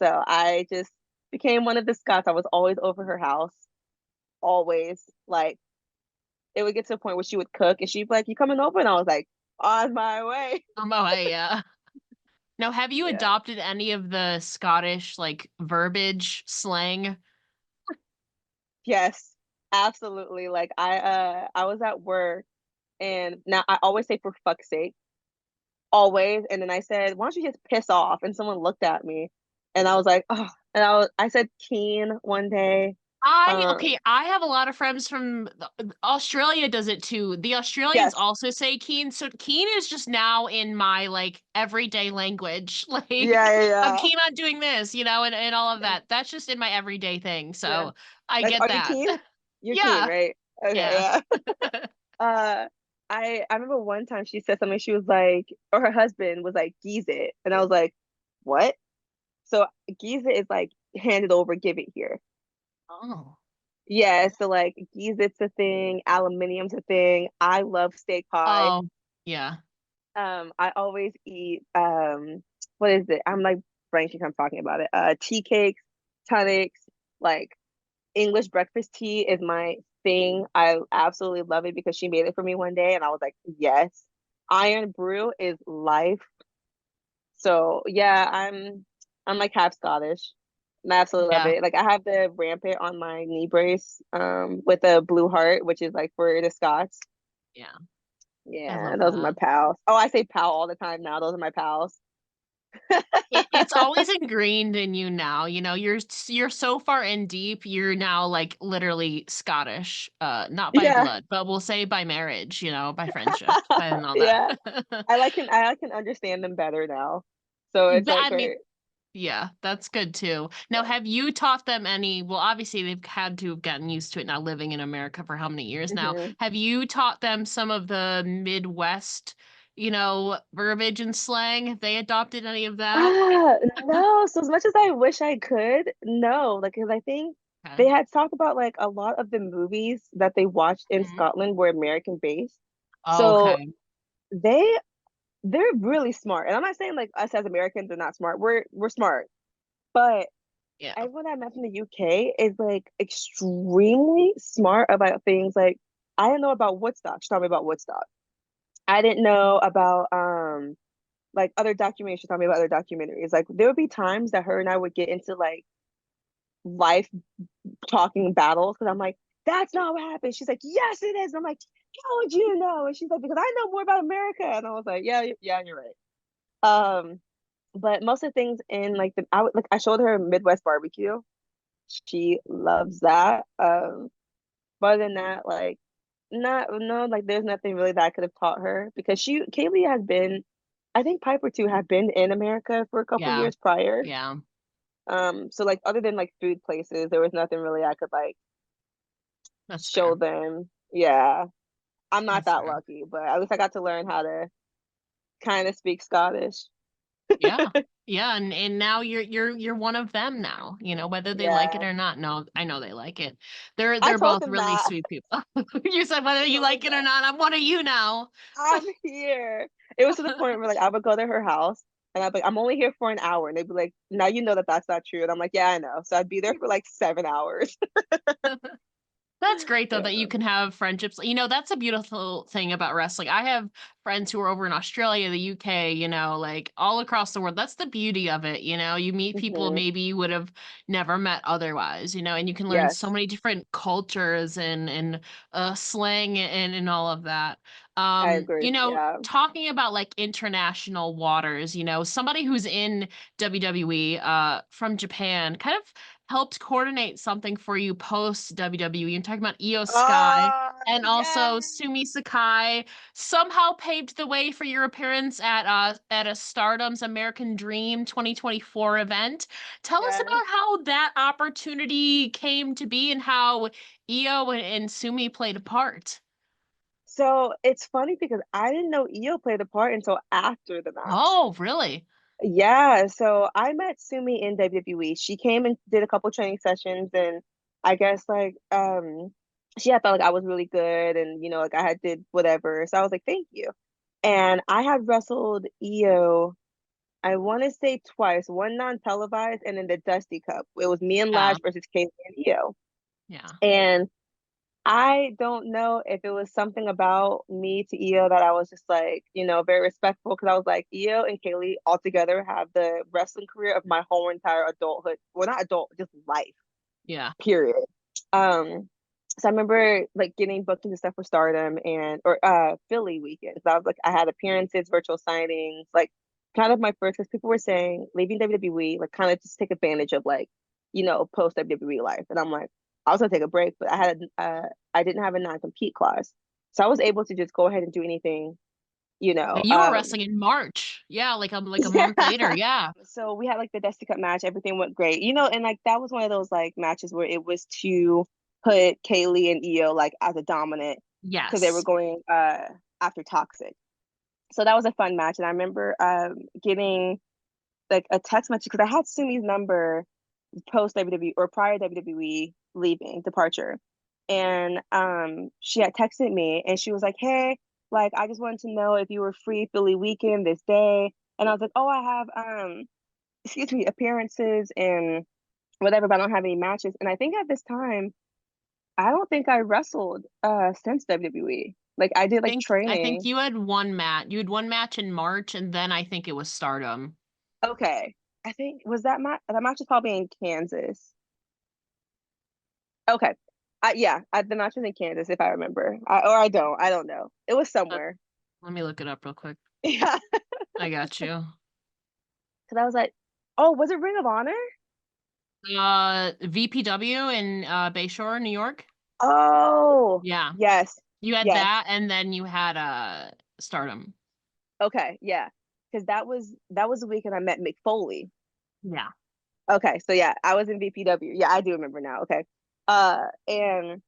So I just became one of the Scots. I was always over her house, always. Like it would get to a point where she would cook, and she'd be like, "You coming over?" And I was like, "On my way."
Oh, hey, yeah. Now, have you
Yeah.
adopted any of the Scottish like verbiage slang?
Yes, absolutely. Like I was at work, and now I always say for fuck's sake, always. And then I said, "Why don't you just piss off?" And someone looked at me, and I was like, "Oh." And I said keen one day.
Okay, I have a lot of friends from Australia does it too. The Australians
Yes.
also say keen. So keen is just now in my like everyday language.
Yeah,
Like
yeah,
I'm
yeah.
keen on doing this, and all of
Yeah.
that. That's just in my everyday thing.
Yeah.
So I
Like,
get
are you
that.
keen? You're keen,
Yeah.
right? Okay,
Yeah.
yeah. Uh, I remember one time she said something. She was like, or her husband was like, "Geeze it," and I was like, "What?" So geeze it is like hand it over, give it here.
Oh.
Yeah, so like geeze it's a thing, aluminium's a thing. I love steak pie.
Oh, yeah.
I always eat what is it? I'm like blanking. I'm talking about it. Tea cakes, tonics, like English breakfast tea is my thing. I absolutely love it because she made it for me one day and I was like, yes. Iron brew is life. So yeah, I'm like half Scottish. And I absolutely love
Yeah.
it. Like I have the rampant on my knee brace, with a blue heart, which is like for the Scots.
Yeah. I
Yeah,
love
those are my
that.
pals. Oh, I say pal all the time now. Those are my pals.
It's always ingrained in you now. You're so far in deep. You're now like literally Scottish, not by
Yeah.
blood, but we'll say by marriage. By friendship and all that.
Yeah. I can understand them better now. So it's
But
like
I mean,
great.
yeah, that's good too. Now,
Yeah.
have you taught them any? Well, obviously they've had to have gotten used to it now, living in America for how many years now?
Hmm.
Have you taught them some of the Midwest, verbiage and slang? Have they adopted any of that?
No. So as much as I wish I could, no. Like, because I think
Okay.
they had talked about like a lot of the movies that they watched in
Mhm.
Scotland were American based. So
Okay.
they they're really smart. And I'm not saying like us as Americans are not smart. We're smart. But
Yeah.
everyone I met from the UK is like extremely smart about things like I didn't know about Woodstock. She told me about Woodstock. I didn't know about like other documentaries. She told me about other documentaries. Like there would be times that her and I would get into like life talking battles because I'm like, that's not what happened. She's like, yes, it is. And I'm like, how would you know? And she's like, because I know more about America. And I was like, yeah, yeah, you're right. Um, but most of the things in like I showed her Midwest barbecue. She loves that. But other than that, like not no, like there's nothing really that I could have taught her because Kaylee has been, I think Piper too had been in America for a couple
Yeah.
years prior.
Yeah.
So like other than like food places, there was nothing really I could like
That's
show
fair.
them. Yeah. I'm not
That's
that
fair.
lucky, but at least I got to learn how to kind of speak Scottish.
Yeah. Yeah, and now you're one of them now, whether they like it
Yeah.
or not. No, I know they like it. They're
I
they're
told
both
them
really
that.
sweet people. You said whether
I
you
told
like
them
it or
that.
not, I'm one of you now.
I'm here. It was to the point where like I would go to her house and I'd be like, I'm only here for an hour. And they'd be like, now you know that that's not true. And I'm like, yeah, I know. So I'd be there for like 7 hours.
That's great though that you
Yeah.
can have friendships. That's a beautiful thing about wrestling. I have friends who are over in Australia, the UK, like all across the world. That's the beauty of it. You meet people
Hmm.
maybe you would have never met otherwise, and you can learn so
Yes,
many different cultures and slang and all of that.
I agree. Yeah.
Talking about like international waters, somebody who's in WWE from Japan kind of helped coordinate something for you post WWE. You're talking about Io Sky and
Yeah.
also Sumi Sakai somehow paved the way for your appearance at a Stardom's American Dream 2024 event. Tell us
Yes.
about how that opportunity came to be and how Io and Sumi played a part.
So it's funny because I didn't know Io played a part until after the match.
Oh, really?
Yeah, so I met Sumi in WWE. She came and did a couple training sessions, and I guess like she had felt like I was really good, and like I had did whatever. So I was like, thank you. And I had wrestled Io, I want to say twice, one non-televised and then the Dusty Cup. It was me and
Yeah.
Lash versus Kaylee and Io.
Yeah.
And I don't know if it was something about me to Io that I was just like, very respectful because I was like, Io and Kaylee all together have the wrestling career of my whole entire adulthood. Well, not adult, just life,
Yeah.
period. Um, so I remember like getting booked into stuff for Stardom and or Philly weekends. I was like, I had appearances, virtual signings, like kind of my first because people were saying leaving WWE, like kind of just take advantage of like, post WWE life. And I'm like, I was gonna take a break, but I didn't have a non-compete clause. So I was able to just go ahead and do anything, you
Yeah,
know.
you were wrestling in March. Yeah, like a month later.
Yeah.
Yeah.
So we had like the Dusty Cup match, everything went great. And like that was one of those like matches where it was to put Kaylee and Io like as a dominant because they were
Yes.
going after Toxic. So that was a fun match. And I remember getting like a text message because I had Sumi's number post WWE or prior WWE leaving departure. And she had texted me and she was like, hey, like I just wanted to know if you were free Philly weekend this day. And I was like, oh, I have excuse me, appearances and whatever, but I don't have any matches. And I think at this time, I don't think I wrestled since WWE. Like I did like
I think
training.
you had one match. You had one match in March, and then I think it was Stardom.
Okay. I think was that match was probably in Kansas. Okay. Yeah, the match was in Kansas if I remember. Or I don't. I don't know. It was
Uh,
somewhere.
Let me look it up real quick.
Yeah.
I got you.
Because I was like, oh, was it Ring of Honor?
VPW in Bayshore, New York.
Oh,
Yeah.
yes.
You had
Yes.
that, and then you had Stardom.
Okay, yeah. Because that was the weekend I met Mick Foley.
Yeah.
Okay, so yeah, I was in VPW. Yeah, I do remember now. Okay. And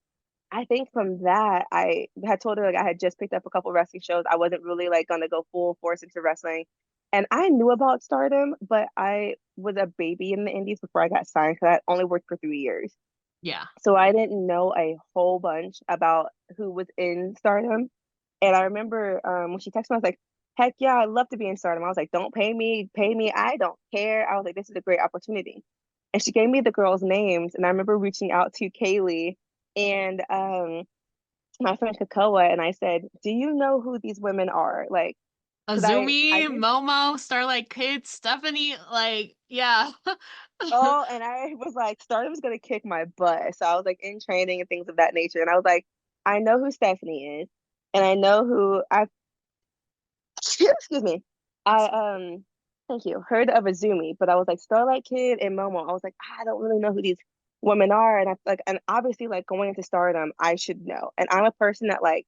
I think from that, I had told her like I had just picked up a couple wrestling shows. I wasn't really like gonna go full force into wrestling. And I knew about Stardom, but I was a baby in the indies before I got signed because I only worked for 3 years.
Yeah.
So I didn't know a whole bunch about who was in Stardom. And I remember when she texted me, I was like, heck yeah, I'd love to be in Stardom. I was like, don't pay me, pay me. I don't care. I was like, this is a great opportunity. And she gave me the girls' names. And I remember reaching out to Kaylee and my friend Kakoa, and I said, do you know who these women are? Like, because I
Azumi,
did.
Momo, Starlight Kid, Stephanie, like, yeah.
Oh, and I was like, Stardom's gonna kick my butt. So I was like in training and things of that nature. And I was like, I know who Stephanie is, and I know who I excuse me. I thank you. Heard of Azumi, but I was like Starlight Kid and Momo. I was like, I don't really know who these women are. And I like and obviously like going into Stardom, I should know. And I'm a person that like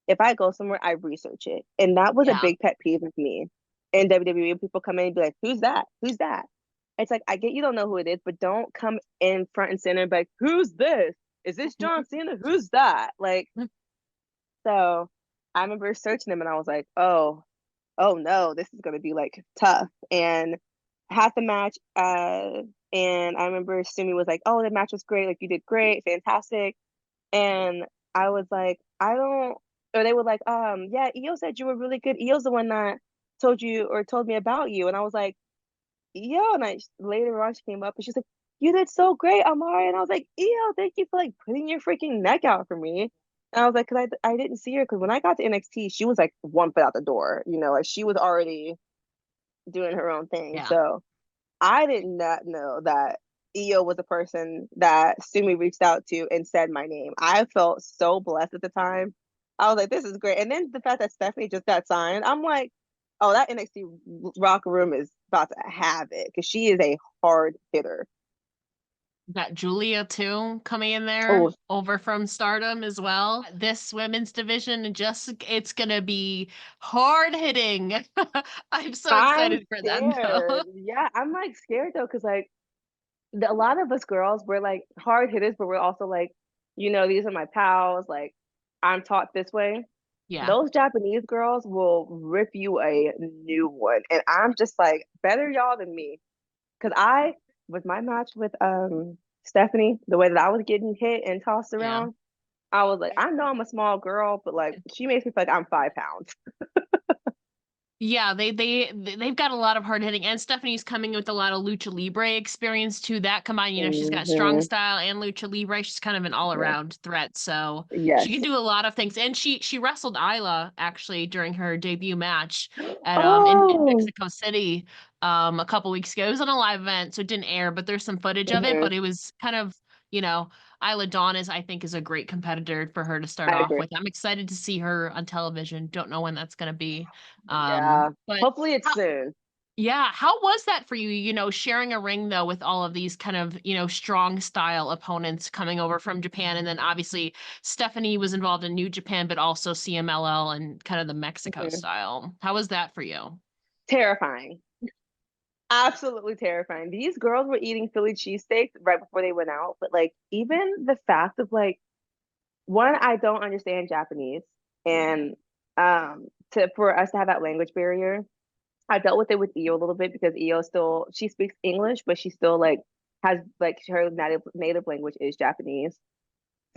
if I go somewhere, I research it. And that was a
Yeah.
big pet peeve of me in WWE. People come in and be like, who's that? Who's that? It's like I get you don't know who it is, but don't come in front and center and be like, who's this? Is this John Cena? Who's that? Like, so I remember searching them and I was like, oh no, this is gonna be like tough. And had the match, and I remember Sumi was like, oh, the match was great, like you did great, fantastic. And I was like, I don't, or they were like, yeah, Io said you were really good. Io's the one that told you or told me about you. And I was like, Io. And I later on she came up and she's like, you did so great, Amari. And I was like, Io, thank you for like putting your freaking neck out for me. And I was like, because I didn't see her because when I got to NXT, she was like 1 foot out the door, like she was already doing her own thing.
Yeah.
So I did not know that Io was a person that Sumi reached out to and said my name. I felt so blessed at the time. I was like, this is great. And then the fact that Stephanie just got signed, I'm like, oh, that NXT rocker room is about to have it because she is a hard hitter.
Got Julia too coming in there
Oh,
over from Stardom as well. This women's division it's gonna be hard hitting. I'm so
I'm
excited for that
scared.
though.
Yeah, I'm like scared though because like a lot of us girls, we're like hard hitters, but we're also like, these are my pals. Like I'm taught this way.
Yeah.
those Japanese girls will rip you a new one. And I'm just like, better y'all than me. Because I, with my match with Stephanie, the way that I was getting hit and tossed
Yeah.
around, I was like, I know I'm a small girl, but like she makes me feel like I'm 5 pounds.
Yeah, they've got a lot of hard hitting, and Stephanie's coming with a lot of lucha libre experience too. That combined, she's got strong
Hmm.
style and lucha libre. She's kind of an all
Yes.
around threat, so she can
Yes.
do a lot of things. And she wrestled Isla actually during her debut match at in
Oh.
Mexico City a couple weeks ago. It was on a live event, so it didn't air, but there's some footage of it. But
Hmm.
it was kind of you know Isla Dawn I think is a great competitor for her to start
I
off
agree.
with. I'm excited to see her on television. Don't know when that's going to be.
Yeah.
But
Hopefully it's soon.
yeah, how was that for you, sharing a ring though with all of these kind of, strong style opponents coming over from Japan, and then obviously Stephanie was involved in New Japan but also CMLL and kind of the Mexico
Hmm.
style. How was that for you?
Terrifying. Absolutely terrifying. These girls were eating Philly cheesesteaks right before they went out, but like even the fact of like one, I don't understand Japanese, and to for us to have that language barrier, I dealt with it with Io a little bit because Io still she speaks English, but she still like has like her native language is Japanese.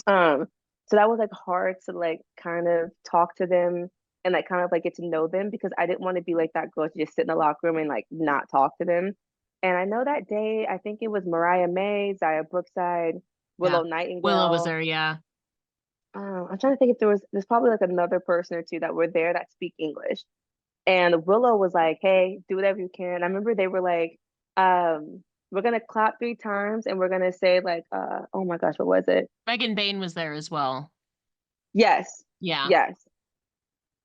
Um, so that was like hard to like kind of talk to them and like kind of like get to know them because I didn't want to be like that girl to just sit in the locker room and like not talk to them. And I know that day, I think it was Mariah May, Zaya Brookside,
Yeah.
Willow
Willow was
Nightingale.
there, yeah.
I'm trying to think if there's probably like another person or two that were there that speak English. And Willow was like, "Hey, do whatever you can." I remember they were like, "We're gonna clap 3 times and we're gonna say like, oh my gosh, what was it?"
Megan Bain was there as well.
Yes,
Yeah.
yes.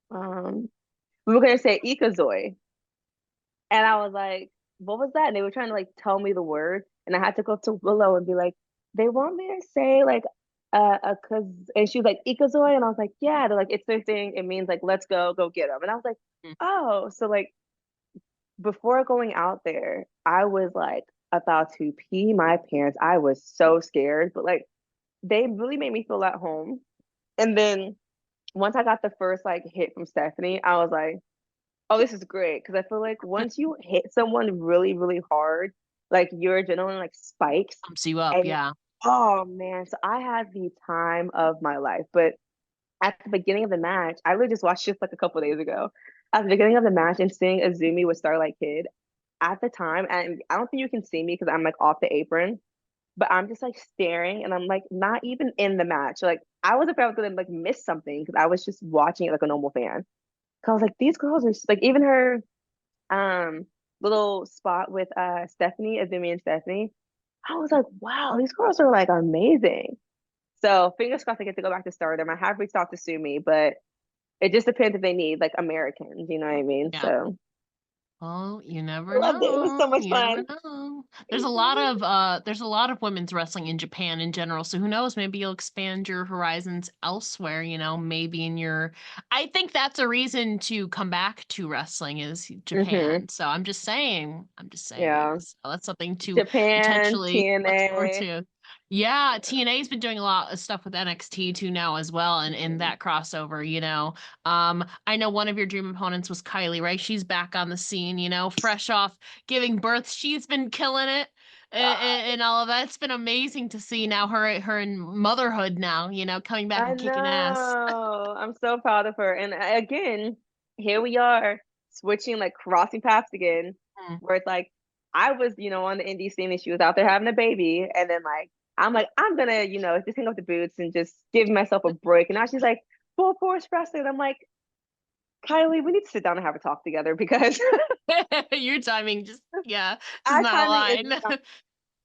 Um, we were gonna say Ikazoy, and I was like, "What was that?" And they were trying to like tell me the word, and I had to go to Willow and be like, "They want me to say like a cause," and she was like Ikazoy, and I was like, "Yeah." They're like, "It's their thing. It means like let's go get them." And I was like,
Mm.
"Oh," so like before going out there, I was like about to pee my pants. I was so scared, but like they really made me feel at home. And then once I got the first like hit from Stephanie, I was like, oh, this is great. Cause I feel like once you hit someone really, really hard, like your adrenaline like spikes.
Pumps you up,
And
yeah.
oh man, so I had the time of my life. But at the beginning of the match, I really just watched this like a couple days ago. At the beginning of the match and seeing Azumi with Starlight Kid, at the time, and I don't think you can see me because I'm like off the apron, but I'm just like staring and I'm like not even in the match. Like I was afraid I was gonna like miss something because I was just watching it like a normal fan. Cause I was like, these girls are like even her um little spot with Stephanie, Azumi and Stephanie. I was like, wow, these girls are like amazing. So fingers crossed I get to go back to Stardom. I have reached out to Sumi, but it just depends if they need like Americans, you know what I mean?
Yeah.
So
Oh, you
I
never
loved it. It was so
know.
much
You never
fun.
know. There's a lot of women's wrestling in Japan in general. So who knows? Maybe you'll expand your horizons elsewhere, maybe in your I think that's a reason to come back to wrestling is
Hmm.
Japan. So I'm just saying. I'm just saying.
Yeah.
So that's something to
Japan,
potentially look forward
TNA.
to. Yeah, TNA's been doing a lot of stuff with NXT too now as well, and in
Mhm.
that crossover. I know one of your dream opponents was Kylie, right? She's back on the scene, fresh off giving birth. She's been killing it and all of that. It's been amazing to see now her in motherhood now, coming back
I
and kicking ass.
know. I'm so proud of her. And again, here we are switching, like crossing paths again,
Mm.
where it's like I was, on the indie scene and she was out there having a baby. And then like, I'm gonna, just hang up the boots and just give myself a break. And now she's like, full force wrestling. I'm like, Kylie, we need to sit down and have a talk together because
Your timing just
our
not
timing is
aligned.
not,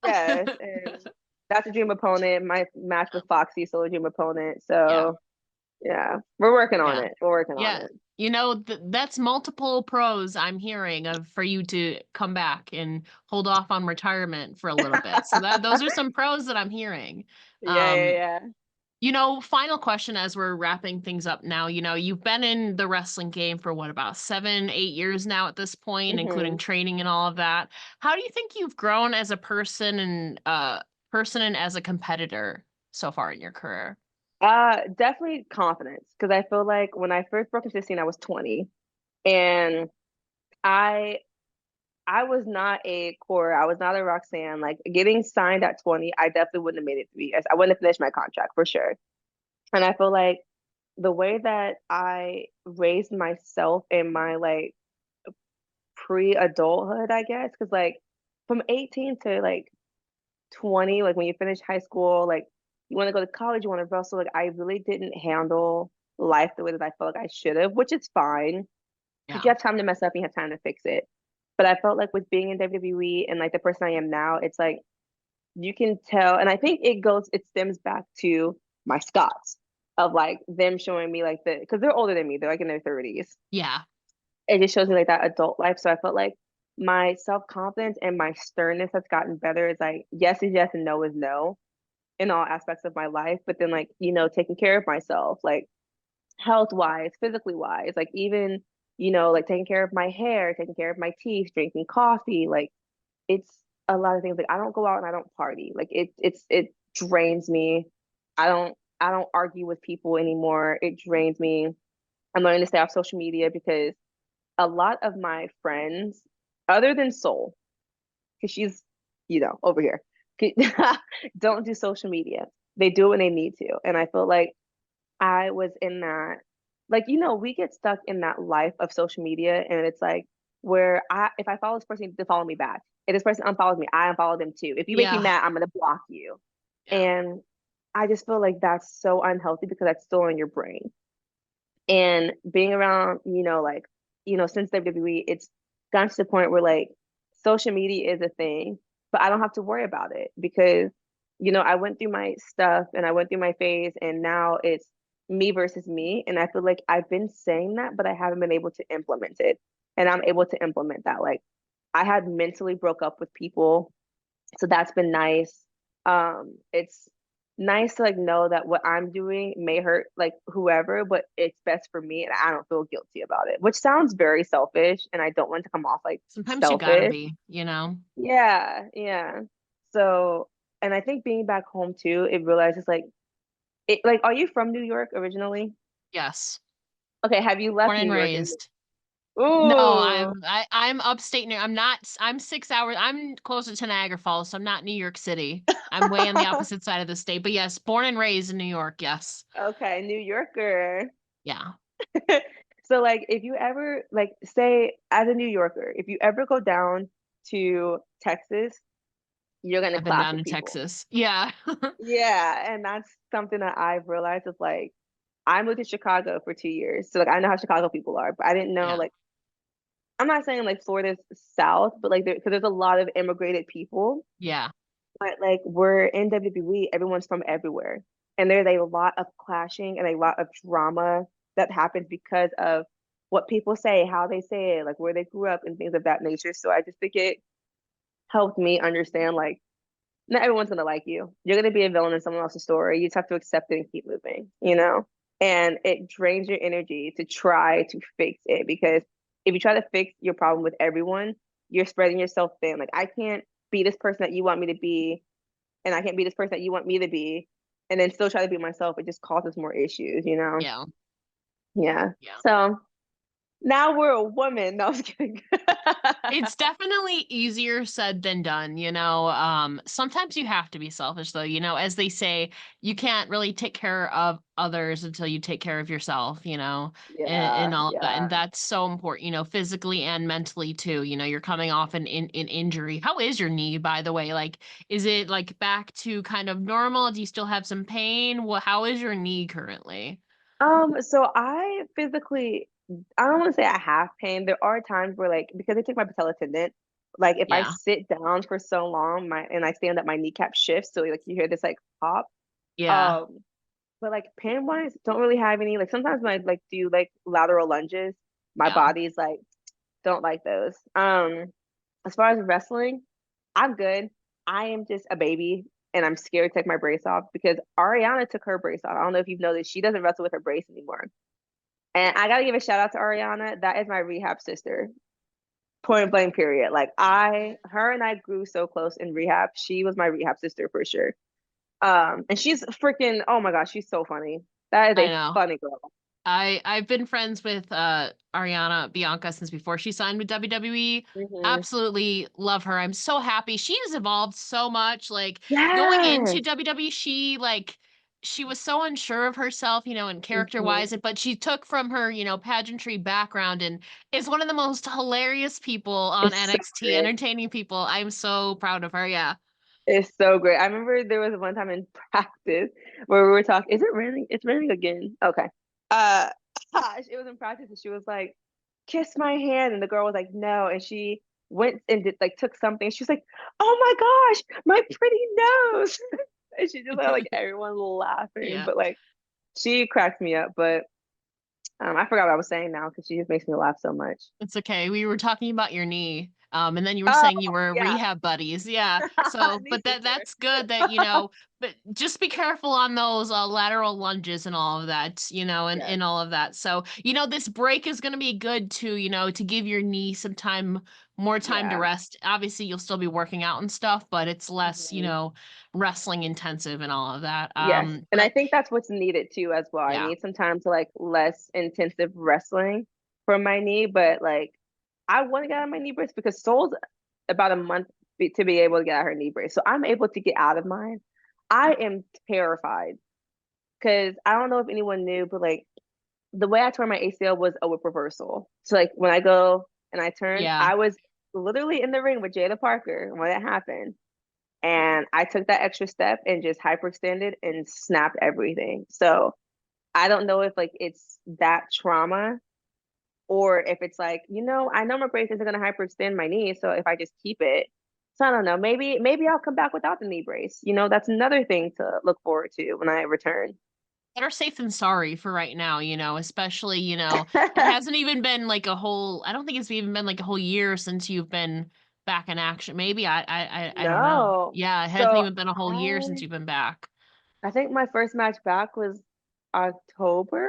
yes. And that's a dream opponent. My match with Foxy, still a dream opponent.
Yeah.
So yeah, we're working on
Yeah.
it. We're working on
Yeah.
it.
That's multiple pros I'm hearing of for you to come back and hold off on retirement for a little bit. So that those are some pros that I'm hearing.
Yeah, yeah,
Um,
yeah.
Final question as we're wrapping things up now. You've been in the wrestling game for what, about 7, 8 years now at this point, including
Hmm.
training and all of that. How do you think you've grown as a person and as a competitor so far in your career?
Definitely confidence, because I feel like when I first broke into the scene, I was 20, and I I was not a core. I was not a Roxanne. Like getting signed at 20, I definitely wouldn't have made it 3 years. I wouldn't have finished my contract for sure. And I feel like the way that I raised myself in my like pre-adulthood, I guess, because like from 18 to like 20, like when you finish high school, like you want to go to college, you want to wrestle. Like I really didn't handle life the way that I felt like I should have, which is fine because
Yeah.
you have time to mess up and you have time to fix it. But I felt like with being in WWE and like the person I am now, it's like you can tell, and I think it stems back to my Scots of like them showing me like because they're older than me, they're like in their 30s.
Yeah.
It just shows me like that adult life. So I felt like my self-confidence and my sternness has gotten better. It's like yes is yes and no is no in all aspects of my life. But then like, taking care of myself, like health wise, physically wise, like even, like taking care of my hair, taking care of my teeth, drinking coffee, like it's a lot of things. Like I don't go out and I don't party. Like it drains me. I don't argue with people anymore. It drains me. I'm learning to stay off social media because a lot of my friends, other than Soul, because she's, over here, don't do social media. They do it when they need to. And I feel like I was in that, like, we get stuck in that life of social media. And it's like, where if I follow this person, they follow me back. If this person unfollows me, I unfollow them too. If you make me
Yeah.
mad, I'm going to block you.
Yeah.
And I just feel like that's so unhealthy because that's still in your brain. And being around, like, since WWE, it's gotten to the point where like social media is a thing, but I don't have to worry about it because, I went through my stuff and I went through my phase and now it's me versus me. And I feel like I've been saying that, but I haven't been able to implement it. And I'm able to implement that. Like I had mentally broke up with people, so that's been nice. It's nice to like know that what I'm doing may hurt like whoever, but it's best for me and I don't feel guilty about it, which sounds very selfish and I don't want to come off like
Sometimes you gotta
selfish.
be.
Yeah, yeah. So, and I think being back home too, it realizes like are you from New York originally?
Yes.
Okay, have you
Born
left New
and
York and
raised. No,
ooh,
I'm upstate New. I'm 6 hours. I'm closer to Niagara Falls, so I'm not New York City. I'm way on the opposite side of the state. But yes, born and raised in New York. Yes.
okay, New Yorker.
Yeah.
So like if you ever like say as a New Yorker, if you ever go down to Texas, you're gonna
I've been
clash
down
with
in
people.
Texas. Yeah.
Yeah, and that's something that I've realized is like I moved to Chicago for 2 years. So like I know how Chicago people are, but I didn't know
Yeah.
like I'm not saying like Florida's south, but like because there's a lot of immigrated people.
Yeah.
But like we're in WWE, everyone's from everywhere. And there's a lot of clashing and a lot of drama that happens because of what people say, how they say it, like where they grew up and things of that nature. So I just think it helped me understand like not everyone's gonna like you. You're gonna be a villain in someone else's story. You just have to accept it and keep moving. And it drains your energy to try to fix it because if you try to fix your problem with everyone, you're spreading yourself thin. Like I can't be this person that you want me to be and I can't be this person that you want me to be, and then still try to be myself. It just causes more issues.
Yeah.
Yeah.
Yeah.
So now we're a woman. No, I was kidding.
It's definitely easier said than done. Sometimes you have to be selfish though, as they say, you can't really take care of others until you take care of yourself, and
Yeah,
all of that. And
yeah.
that's so important, physically and mentally too. You're coming off an injury. How is your knee, by the way? Like, is it like back to kind of normal? Do you still have some pain? How is your knee currently?
So I don't want to say I have pain. There are times where like because I take my patella tendon, like if I
Yeah.
sit down for so long, and I stand up, my kneecap shifts, so like you hear this like pop.
Yeah.
Um, but like pain wise, don't really have any. Like sometimes when I like do like lateral lunges, my
Yeah.
body's like don't like those. As far as wrestling, I'm good. I am just a baby and I'm scared to take my brace off because Ariana took her brace off. I don't know if you've noticed, she doesn't wrestle with her brace anymore. And I gotta give a shout out to Ariana. That is my rehab sister. Point blank period. Like her and I grew so close in rehab. She was my rehab sister for sure. And she's freaking, oh my gosh, she's so funny. That is
I
a
know.
funny girl.
I've been friends with Ariana Bianca since before she signed with WWE.
Hmm.
Absolutely love her. I'm so happy. She has evolved so much. Like going
Yes.
into WWE, she was so unsure of herself, and character
Hmm.
wise, but she took from her, pageantry background and is one of the most hilarious people on
It's so
NXT,
great.
entertaining people. I'm so proud of her. Yeah.
It's so great. I remember there was one time in practice where we were talking. Is it raining? It's raining again. Okay. Uh, gosh, it was in practice, and she was like, "Kiss my hand," and the girl was like, "No," and she went and did like took something. She was like, "Oh my gosh, my pretty nose!" And she just had like everyone laughing,
Yeah.
but like she cracked me up. But I forgot what I was saying now because she just makes me laugh so much.
It's okay. We were talking about your knee. And then you were
Oh
saying you were
yeah,
rehab buddies. Yeah. So,
knee
but
surgery.
that's good that, but just be careful on those lateral lunges and all of that,
Yes.
and all of that. So, this break is going to be good to, to give your knee some time, more time to
Yeah.
rest. Obviously, you'll still be working out and stuff, but it's less,
Mhm.
wrestling intensive and all of that.
Yes. And I
But
think that's what's needed too as well. I
yeah.
need some time to like less intensive wrestling for my knee, but like I want to get out of my knee brace because Soul's about a month to be able to get out of her knee brace. So I'm able to get out of mine. I am terrified because I don't know if anyone knew, but like the way I tore my ACL was a whip reversal. So like when I go and I turn,
Yeah.
I was literally in the ring with Jada Parker when it happened. And I took that extra step and just hyperextended and snapped everything. So I don't know if like it's that trauma or if it's like, I know my brace isn't gonna hyperextend my knee, so if I just keep it. So I don't know. Maybe I'll come back without the knee brace. That's another thing to look forward to when I return.
Better safe than sorry for right now, especially, it hasn't even been like I don't think it's even been like a whole year since you've been back in action. Maybe I don't know.
No.
Yeah, it hasn't
So
even been a whole year since
I
you've been back.
I think my first match back was October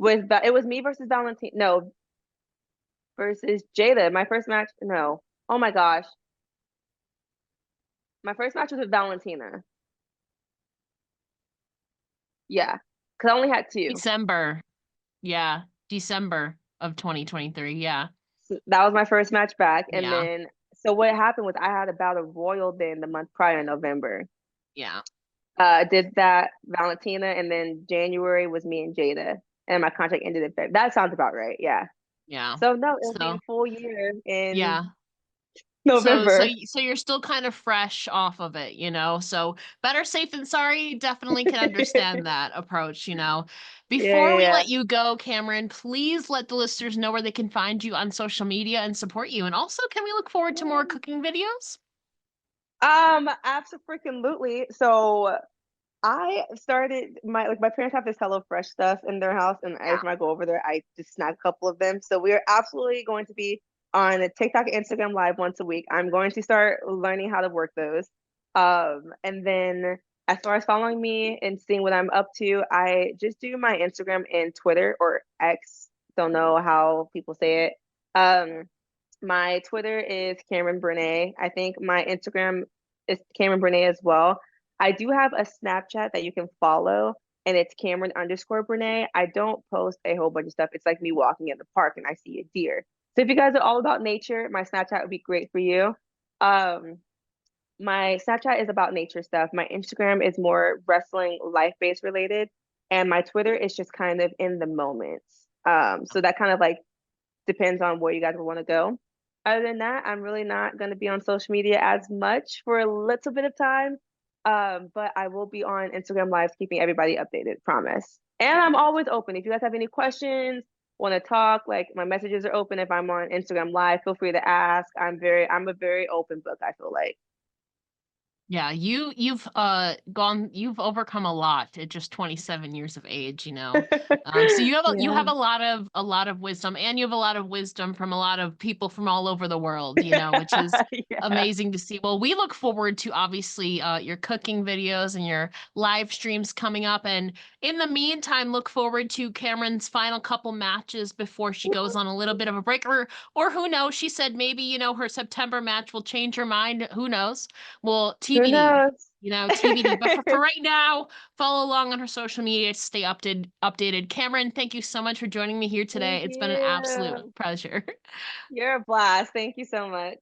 it was me versus Valentine. No, versus Jada. My first match, no. Oh my gosh. My first match was with Valentina. Yeah. Because I only had two.
December. Yeah, December of 2023. Yeah.
So that was my first match back. And
Yeah.
then, so what happened was I had a bout of Royal then the month prior in November.
Yeah.
Did that Valentina. And then January was me and Jada. And my contract ended in February. That sounds about right. Yeah.
Yeah.
So no, it'll be a
So,
full year in
yeah. So
November.
so you're still kind of fresh off of it, so better safe than sorry. Definitely can understand that approach.
Yeah,
Before
yeah,
we
yeah.
let you go, Cameron, please let the listeners know where they can find you on social media and support you, and also can we look forward to more cooking videos?
Absolutely. So I started my parents have this Hello Fresh stuff in their house, and every
Yeah.
time I go over there, I just snag a couple of them. So we are absolutely going to be on a TikTok and Instagram live once a week. I'm going to start learning how to work those. And then as far as following me and seeing what I'm up to, I just do my Instagram and Twitter or X. Don't know how people say it. My Twitter is Camron Branae. I think my Instagram is Camron Branae as well. I do have a Snapchat that you can follow, and it's Cameron underscore Branae. I don't post a whole bunch of stuff. It's like me walking in the park and I see a deer. So if you guys are all about nature, my Snapchat would be great for you. Um, my Snapchat is about nature stuff. My Instagram is more wrestling, life-based related, and my Twitter is just kind of in the moments. So that kind of like depends on where you guys will want to go. Other than that, I'm really not going to be on social media as much for a little bit of time. But I will be on Instagram Live, keeping everybody updated, promise. And I'm always open. If you guys have any questions, want to talk, like my messages are open. If I'm on Instagram Live, feel free to ask. I'm a very open book, I feel like.
Yeah, you've overcome a lot at just 27 years of age, So you have
Yeah.
a lot of wisdom, and you have a lot of wisdom from a lot of people from all over the world, which is
Yeah.
amazing to see. Well, we look forward to obviously your cooking videos and your live streams coming up, and in the meantime, look forward to Cameron's final couple matches before she goes on a little bit of a break, or who knows? She said maybe her September match will change her mind. Who knows? We'll
Who
TBD.
knows?
TBD. But for right now, follow along on her social media to stay updated. Camron, thank you so much for joining me here today.
Thank
It's been an absolute
you.
pleasure.
You're a blast. Thank you so much.